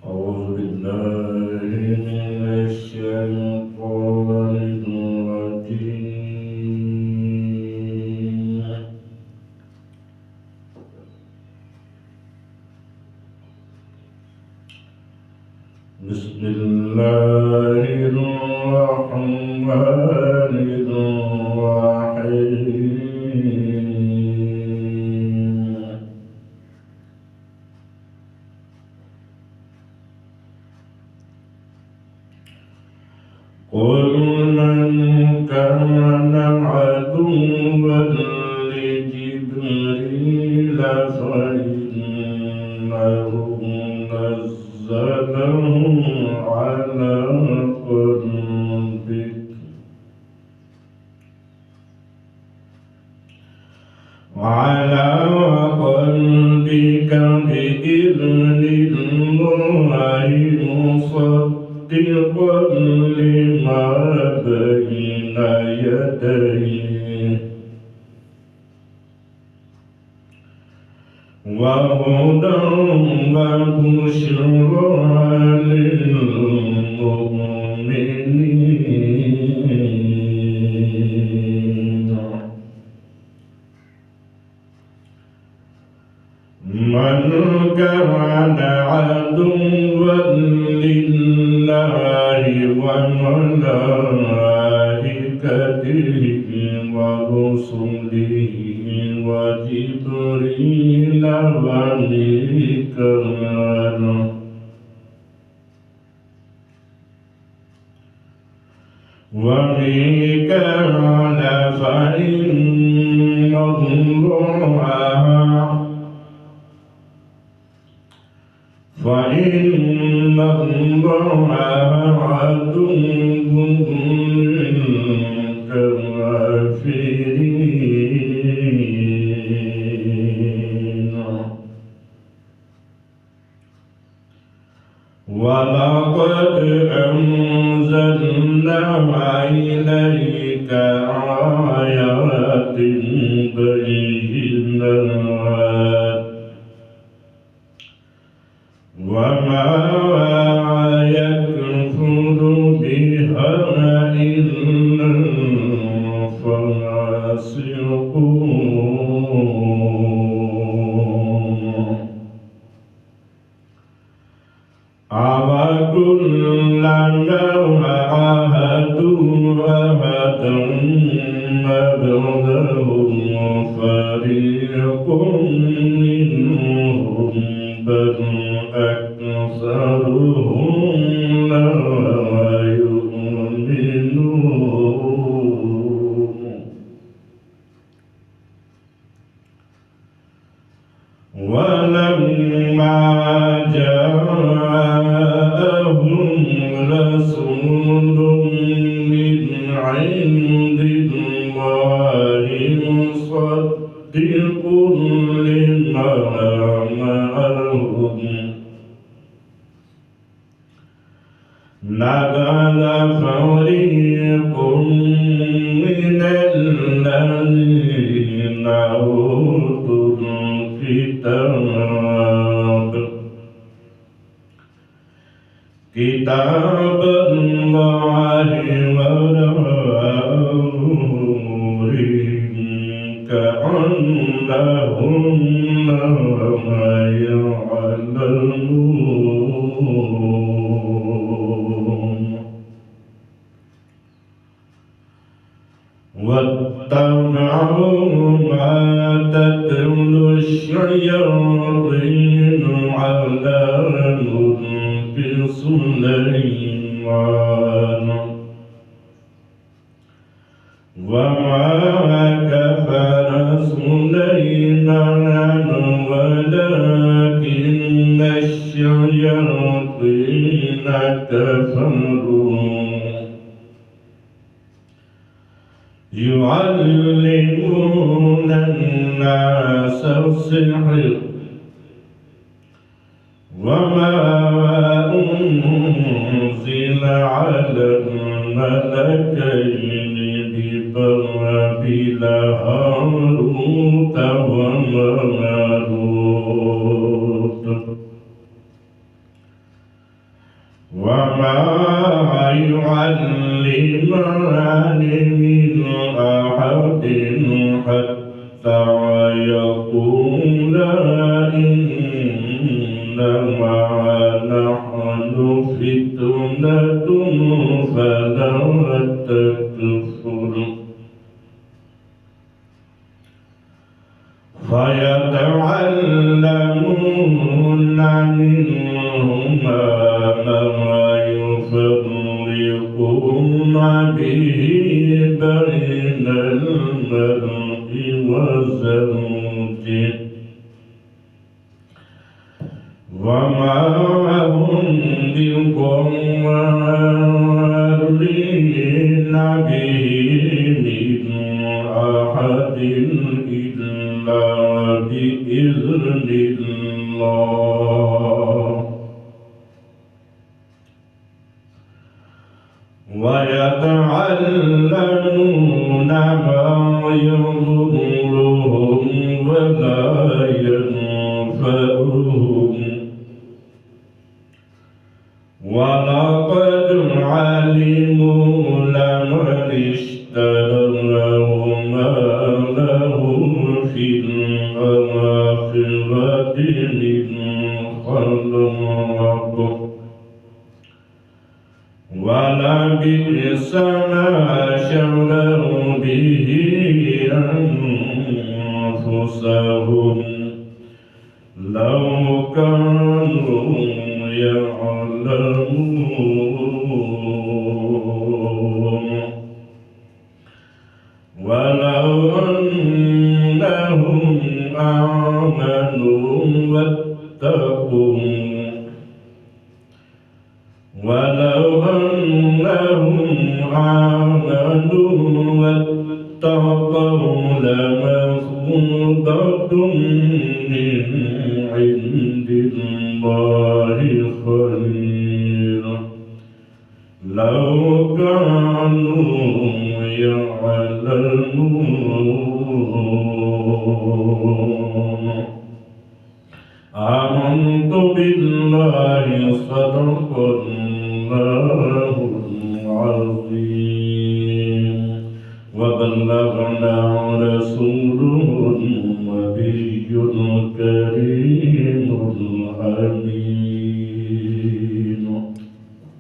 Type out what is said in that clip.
أعوذ بالله من الشيطان الرجيم. بسم الله الرحمن الرحيم. قل من كان عدوا لجبريل فإنه نزله على قلبك بإذن الله مصدقا لما بين يديه وهدى وبشرى للمؤمنين. من كان عدوا لله وملائكته ورسله وجبريل وميكال فإن الله عدو للكافرين. ولقد أنزلنا إليك آيات بينات وما يكفر بها إلا الفاسقون. أَوَكُلَّمَا عَاهَدُوا أَبَدًا نَبَذَهُ فَرِيقٌ مِّنْهُم بَلْ أَكْثَرُهُمْ لَا يُؤْمِنُونَ. ولما جاءهم رسول من عند الله مصدق لما معهم نبذ فريق من الذين أوتوا كتاب الله وراء ظهورهم كأنهم لا يعلمون. واتبعوا ما تتلو الشياطين على ملك سليمان وما كفر سليمان ولكن الشياطين كفروا يعلمون الناس السحر وما أنزل على الملكين ببابل هاروت وماروت وما يعلمان من أحد حتى يقولا إنما نحن فتنة فلا تكفر فيتعلمون منهما ما يفرقون به بين المرء وزوجه وما هم بضارين به من أحد إلا بإذن الله ويتعلمون ما يضرهم ولا ينفعهم ولقد علموا لمن اشتراه ما له في الآخرة من خلاق ولبئس ما شروا به أنفسهم لو كانوا يعلمون ولو أنهم آمنوا واتقوا ولو أنهم آمنوا واتقوا لمثوبة من عند الله خير لو كانوا يعلمون آمنت بالله صدق الله العظيم